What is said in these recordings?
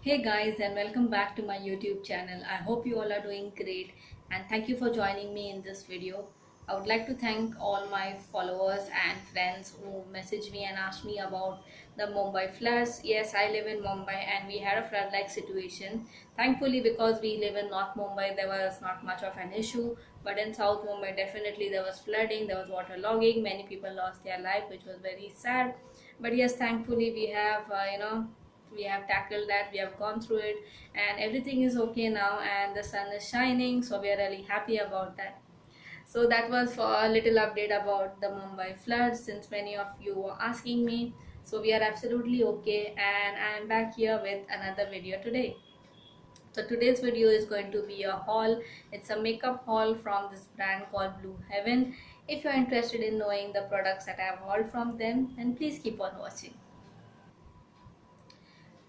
Hey guys, and welcome back to my YouTube channel. I hope you all are doing great and thank you for joining me in this video. I would like to thank all my followers and friends who messaged me and asked me about the Mumbai floods. Yes, I live in Mumbai and we had a flood like situation. Thankfully, because we live in North Mumbai, there was not much of an issue. But in South Mumbai, definitely there was flooding, there was water logging, many people lost their life, which was very sad. But yes, thankfully, we have, we have tackled that, we have gone through it, and everything is okay now and the sun is shining, so we are really happy about that. So that was for a little update about the Mumbai floods, since many of you were asking me. So we are absolutely okay and I am back here with another video today. So today's video is going to be a haul. It's a makeup haul from this brand called Blue Heaven. If you're interested in knowing the products that I have hauled from them, then please keep on watching.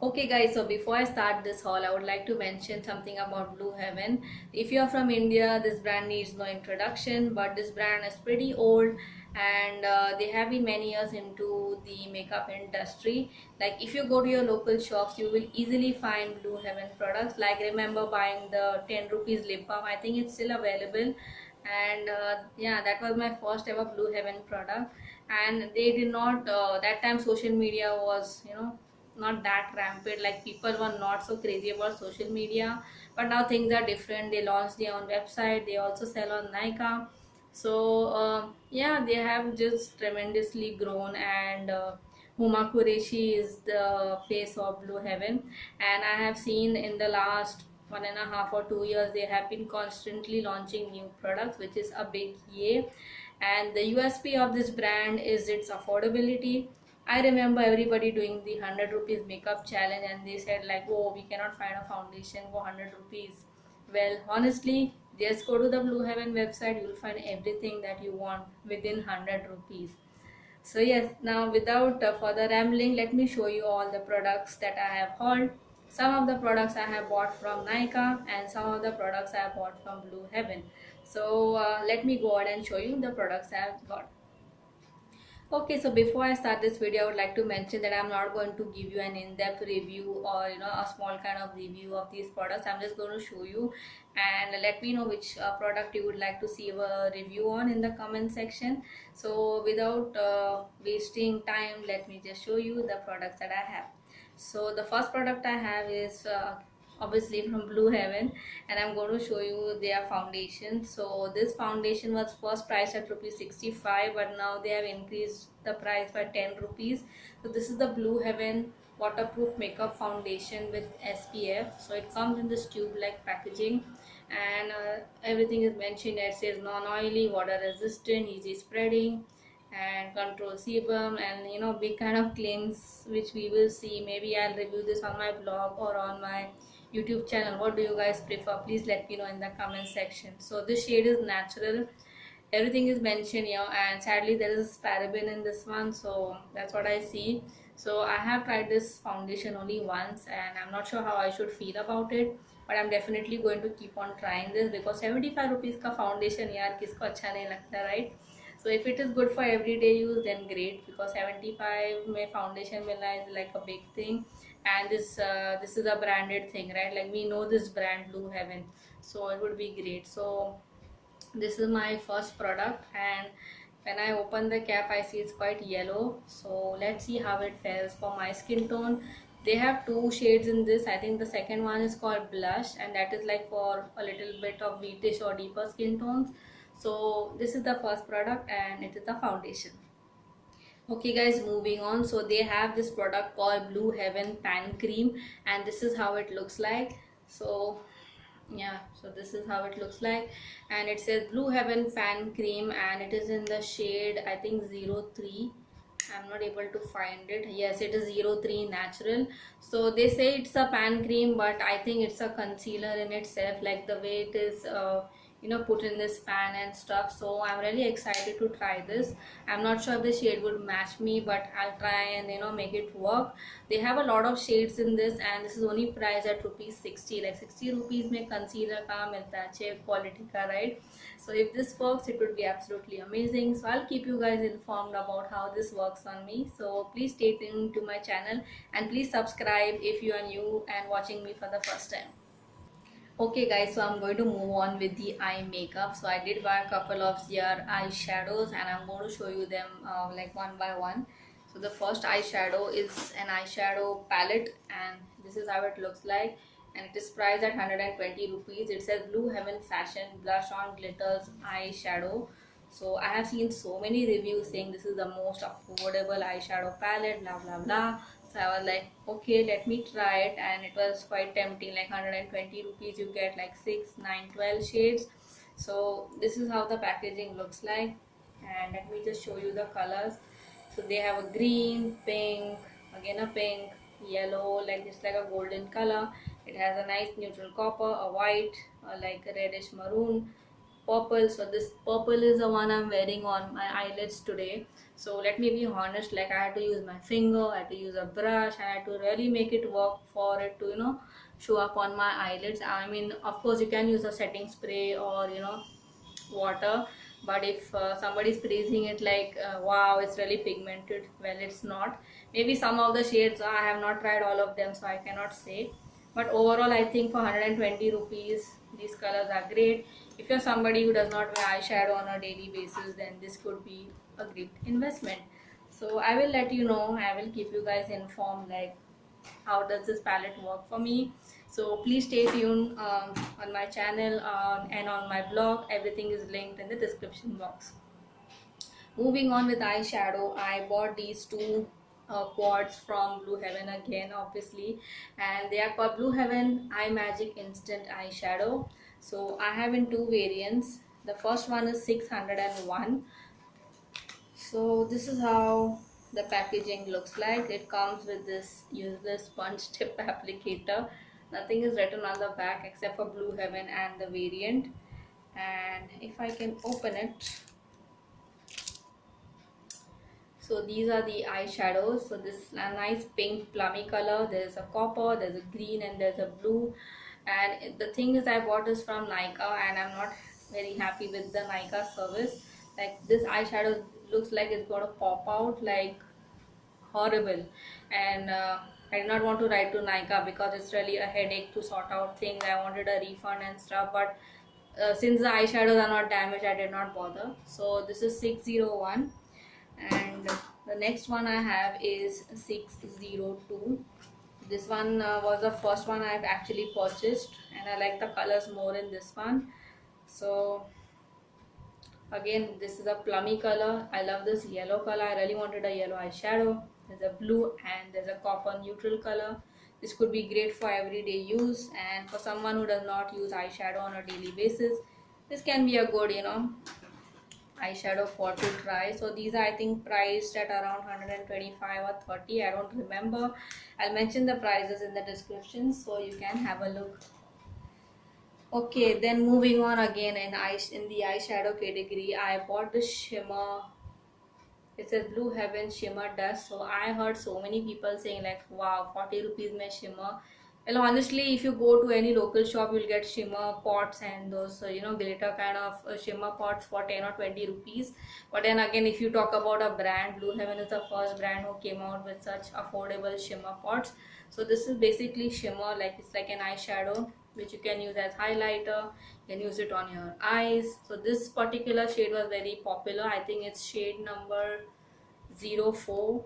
Okay guys, so before I start this haul, I would like to mention something about Blue Heaven. If you are from India, this brand needs no introduction, but this brand is pretty old and they have been many years into the makeup industry. Like if you go to your local shops, you will easily find Blue Heaven products. Like remember buying the 10 rupees lip balm, I think it's still available. And yeah, that was my first ever Blue Heaven product. And they did not, that time social media was, not that rampant, like people were not so crazy about social media, but now things are different. They launched their own website, they also sell on Nika. So yeah, they have just tremendously grown, and Huma Qureshi is the face of Blue Heaven, and I have seen in the last 1.5 or 2 years they have been constantly launching new products, which is a big yay. And the USP of this brand is its affordability. I remember everybody doing the 100 rupees makeup challenge and they said like, oh, we cannot find a foundation for 100 rupees. Well, honestly, just go to the Blue Heaven website, you will find everything that you want within 100 rupees. So yes, now without further rambling, let me show you all the products that I have hauled. Some of the products I have bought from Nykaa and some of the products I have bought from Blue Heaven. So let me go ahead and show you the products I have got. Okay, so before I start this video, I would like to mention that I'm not going to give you an in-depth review or a small kind of review of these products. I'm just going to show you and let me know which product you would like to see a review on in the comment section. So without wasting time, let me just show you the products that I have. So the first product I have is obviously from Blue Heaven, and I'm going to show you their foundation. So this foundation was first priced at rupees 65, but now they have increased the price by 10 rupees. So this is the Blue Heaven waterproof makeup foundation with SPF. So it comes in this tube like packaging, and everything is mentioned. It says non-oily, water resistant, easy spreading, and control sebum, and big kind of claims which we will see. Maybe I'll review this on my blog or on my YouTube channel. What do you guys prefer? Please let me know in the comment section. So this shade is natural, everything is mentioned here, and sadly there is paraben in this one, so that's what I see. So I have tried this foundation only once and I'm not sure how I should feel about it, but I'm definitely going to keep on trying this because 75 rupees ka foundation, yaar kisko acha nahi lagta, right? So if it is good for everyday use, then great, because 75 mein foundation milna is like a big thing. And this is a branded thing, right? Like we know this brand Blue Heaven, so it would be great. So this is my first product, and when I open the cap I see it's quite yellow. So let's see how it fares for my skin tone. They have two shades in this. I think the second one is called blush, and that is like for a little bit of wheatish or deeper skin tones. So this is the first product and it is the foundation. Okay guys, moving on. So they have this product called Blue Heaven Pan Cream, and this is how it looks like. So yeah, so this is how it looks like, and it says Blue Heaven Pan Cream, and it is in the shade I think 03. I'm not able to find it. Yes, it is 03 natural. So they say it's a pan cream, but I think it's a concealer in itself, like the way it is put in this fan and stuff. So I'm really excited to try this. I'm not sure if the shade would match me, but I'll try and make it work. They have a lot of shades in this, and this is only priced at rupees 60. Like 60 rupees mein concealer ka milta hai, अच्छे quality ka, right? So if this works, it would be absolutely amazing. So I'll keep you guys informed about how this works on me. So please stay tuned to my channel, and please subscribe if you are new and watching me for the first time. Okay guys, so I'm going to move on with the eye makeup. So I did buy a couple of their eyeshadows, and I'm going to show you them like one by one. So the first eyeshadow is an eyeshadow palette, and this is how it looks like, and it is priced at 120 rupees. It says Blue Heaven Fashion Blush on Glitters Eyeshadow. So I have seen so many reviews saying this is the most affordable eyeshadow palette, blah blah blah. So I was like, okay, let me try it, and it was quite tempting. Like 120 rupees, you get like 6, 9, 12 shades. So this is how the packaging looks like, and let me just show you the colors. So they have a green, pink, again a pink, yellow, like it's like a golden color. It has a nice neutral copper, a white, like a reddish maroon, purple. So this purple is the one I'm wearing on my eyelids today. So let me be honest, like I had to use my finger, I had to use a brush, I had to really make it work for it to show up on my eyelids. I mean, of course you can use a setting spray or water, but if somebody's praising it like wow, it's really pigmented, well, it's not. Maybe some of the shades, I have not tried all of them, so I cannot say, but overall I think for 120 rupees these colors are great. If you're somebody who does not wear eyeshadow on a daily basis, then this could be a great investment. So I will let you know, I will keep you guys informed, like how does this palette work for me. So please stay tuned on my channel and on my blog. Everything is linked in the description box. Moving on with eyeshadow, I bought these two quads from Blue Heaven again, obviously, and they are called Blue Heaven Eye Magic Instant Eyeshadow. So I have in two variants. The first one is 601. So this is how the packaging looks like. It comes with this useless sponge tip applicator. Nothing is written on the back except for Blue Heaven and the variant. And if I can open it, so these are the eyeshadows. So this is a nice pink plummy color. There's a copper, there's a green, and there's a blue. And the thing is, I bought this from Nykaa, and I'm not very happy with the Nykaa service. Like this eyeshadow looks like it's going to pop out, like horrible. And I did not want to write to Nykaa because it's really a headache to sort out things. I wanted a refund and stuff, but since the eyeshadows are not damaged, I did not bother. So this is 601, and the next one I have is 602. This one was the first one I've actually purchased, and I like the colors more in this one. So again, this is a plummy color. I love this yellow color. I really wanted a yellow eyeshadow. There's a blue and there's a copper neutral color. This could be great for everyday use, and for someone who does not use eyeshadow on a daily basis, this can be a good eyeshadow for to try. So these are, I think, priced at around 125 or 30. I don't remember. I'll mention the prices in the description so you can have a look. Okay, then moving on again in the eyeshadow category, I bought the shimmer. It says Blue Heaven Shimmer Dust. So I heard so many people saying like, wow, 40 rupees mein shimmer. Well, honestly, if you go to any local shop, you'll get shimmer pots and those, glitter kind of shimmer pots for 10 or 20 rupees. But then again, if you talk about a brand, Blue Heaven is the first brand who came out with such affordable shimmer pots. So this is basically shimmer, like it's like an eyeshadow, which you can use as highlighter. You can use it on your eyes. So this particular shade was very popular. I think it's shade number 04,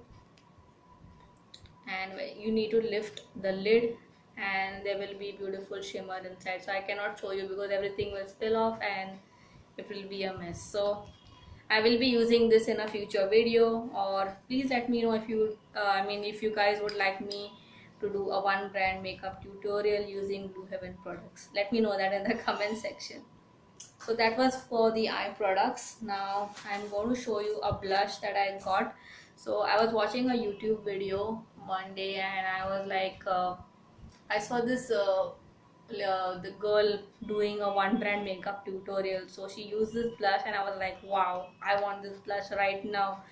and you need to lift the lid and there will be beautiful shimmer inside. So I cannot show you because everything will spill off and it will be a mess. So I will be using this in a future video, or please let me know if you if you guys would like me to do a one brand makeup tutorial using Blue Heaven products. Let me know that in the comment section. So that was for the eye products. Now I'm going to show you a blush that I got. So I was watching a YouTube video one day, and I was like I saw this the girl doing a one brand makeup tutorial. So she used this blush and I was like, wow, I want this blush right now.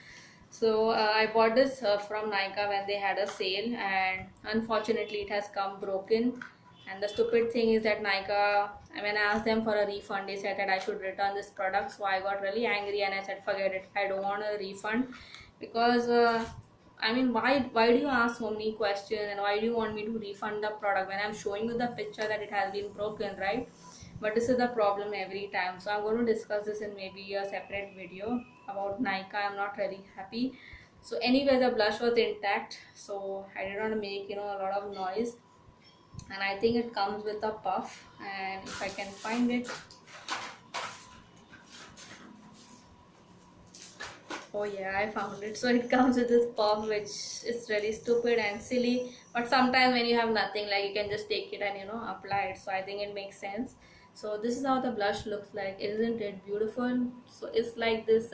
So I bought this from Nykaa when they had a sale, and unfortunately it has come broken. And the stupid thing is that Nykaa, when I asked them for a refund, they said that I should return this product. So I got really angry and I said, forget it, I don't want a refund. Because I mean, why do you ask so many questions, and why do you want me to refund the product when I'm showing you the picture that it has been broken, right? But this is the problem every time. So I'm going to discuss this in maybe a separate video about Nykaa. I'm not really happy. So anyway, the blush was intact, so I did not make a lot of noise. And I think it comes with a puff, and if I can find it. Oh yeah, I found it. So it comes with this puff, which is really stupid and silly. But sometimes when you have nothing, like you can just take it and apply it. So I think it makes sense. So this is how the blush looks like. Isn't it beautiful? So it's like this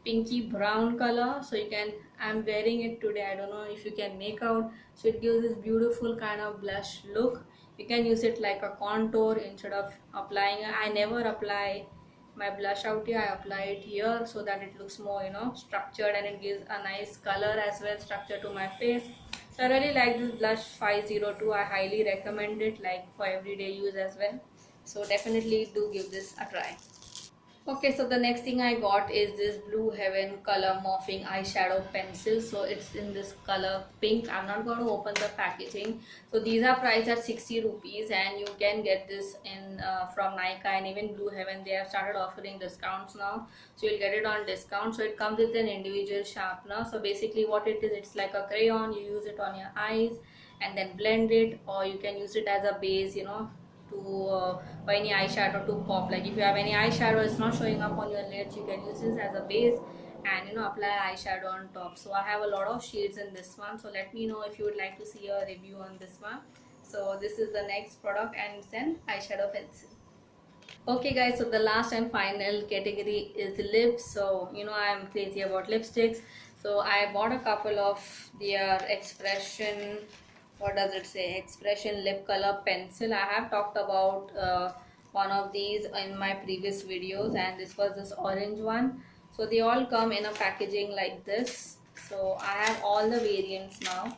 pinky brown color. So you can. I'm wearing it today. I don't know if you can make out. So it gives this beautiful kind of blush look. You can use it like a contour instead of applying. I never apply my blush out here. I apply it here so that it looks more structured, and it gives a nice color as well, structure to my face. So I really like this blush 502. I highly recommend it, like for everyday use as well. So definitely do give this a try. Okay, so the next thing I got is this Blue Heaven color morphing eyeshadow pencil. So it's in this color pink. I'm not going to open the packaging. So these are priced at 60 rupees, and you can get this in from Nykaa and even Blue Heaven. They have started offering discounts now, so you'll get it on discount. So it comes with an individual sharpener. So basically what it is, it's like a crayon. You use it on your eyes and then blend it, or you can use it as a base, to for any eyeshadow to pop. Like if you have any eyeshadow it's not showing up on your lids, you can use this as a base and apply eyeshadow on top. So I have a lot of shades in this one, so let me know if you would like to see a review on this one. So this is the next product, and it's an eyeshadow pencil. Okay guys, so the last and final category is lips. So I'm crazy about lipsticks, so I bought a couple of their Expression, what does it say, Expression lip color pencil. I have talked about one of these in my previous videos, and this was this orange one. So they all come in a packaging like this. So I have all the variants now.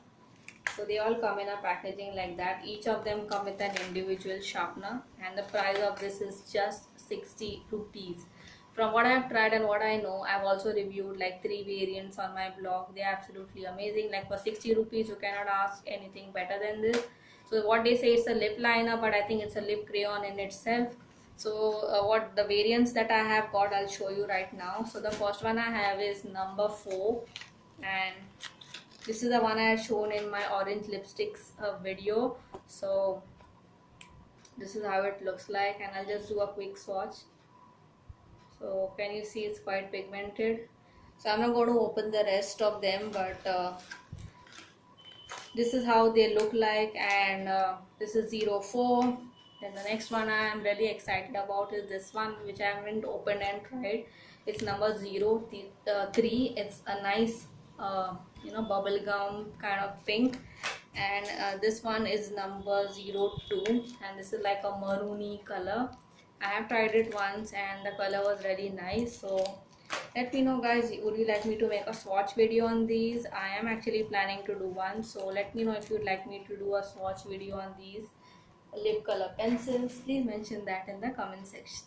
So they all come in a packaging like that. Each of them come with an individual sharpener, and the price of this is just 60 rupees. From what I have tried and what I know, I've also reviewed like 3 variants on my blog. They're absolutely amazing. Like for 60 rupees, you cannot ask anything better than this. So what they say, it's a lip liner, but I think it's a lip crayon in itself. So what the variants that I have got, I'll show you right now. So the first one I have is number 4, and this is the one I had shown in my orange lipsticks video. So this is how it looks like, and I'll just do a quick swatch. So can you see it's quite pigmented? So I'm not going to open the rest of them, but this is how they look like. And this is 04. Then the next one I am really excited about is this one, which I haven't opened and tried. It's number 03. It's a nice bubble gum kind of pink. And this one is number 02, and this is like a maroony color. I have tried it once and the color was really nice. So let me know guys, would you like me to make a swatch video on these? I am actually planning to do one, so let me know if you'd like me to do a swatch video on these lip color pencils. Please mention that in the comment section.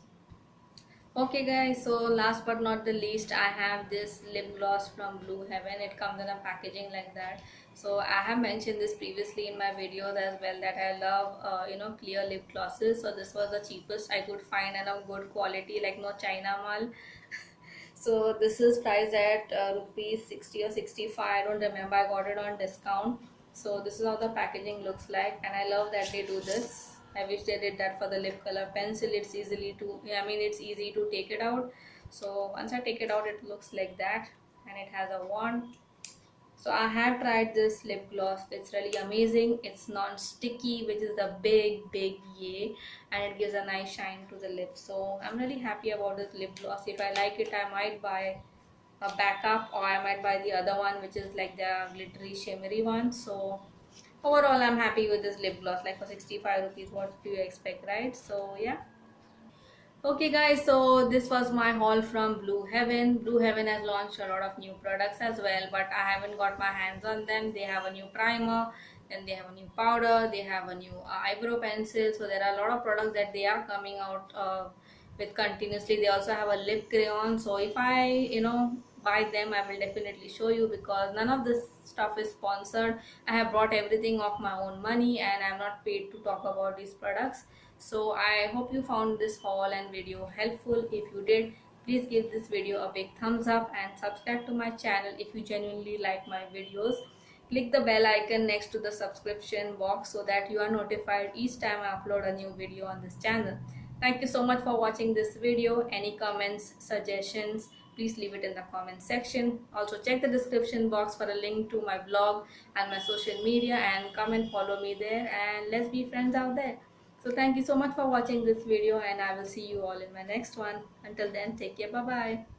Okay guys, so last but not the least, I have this lip gloss from Blue Heaven. It comes in a packaging like that. So I have mentioned this previously in my videos as well, that I love clear lip glosses. So this was the cheapest I could find and of good quality, like no China mal. So this is priced at rupees 60 or 65, I don't remember. I got it on discount. So this is how the packaging looks like, and I love that they do this. I wish they did that for the lip color pencil. It's it's easy to take it out. So once I take it out, it looks like that, and it has a wand. So I have tried this lip gloss. It's really amazing. It's non-sticky, which is the big yay, and it gives a nice shine to the lips. So I'm really happy about this lip gloss. If I like it, I might buy a backup, or I might buy the other one, which is like the glittery shimmery one. So overall I'm happy with this lip gloss. Like for 65 rupees, what do you expect, right? So yeah. Okay guys, so this was my haul from Blue Heaven. Blue Heaven has launched a lot of new products as well, but I haven't got my hands on them. They have a new primer, then they have a new powder, they have a new eyebrow pencil. So there are a lot of products that they are coming out with continuously. They also have a lip crayon. So if I, buy them, I will definitely show you, because none of this stuff is sponsored. I have brought everything of my own money and I'm not paid to talk about these products. So I hope you found this haul and video helpful. If you did, please give this video a big thumbs up and subscribe to my channel if you genuinely like my videos. Click the bell icon next to the subscription box so that you are notified each time I upload a new video on this channel. Thank you so much for watching this video. Any comments, suggestions, please leave it in the comment section. Also check the description box for a link to my blog and my social media, and come and follow me there, and let's be friends out there. So thank you so much for watching this video, and I will see you all in my next one. Until then, take care. Bye bye.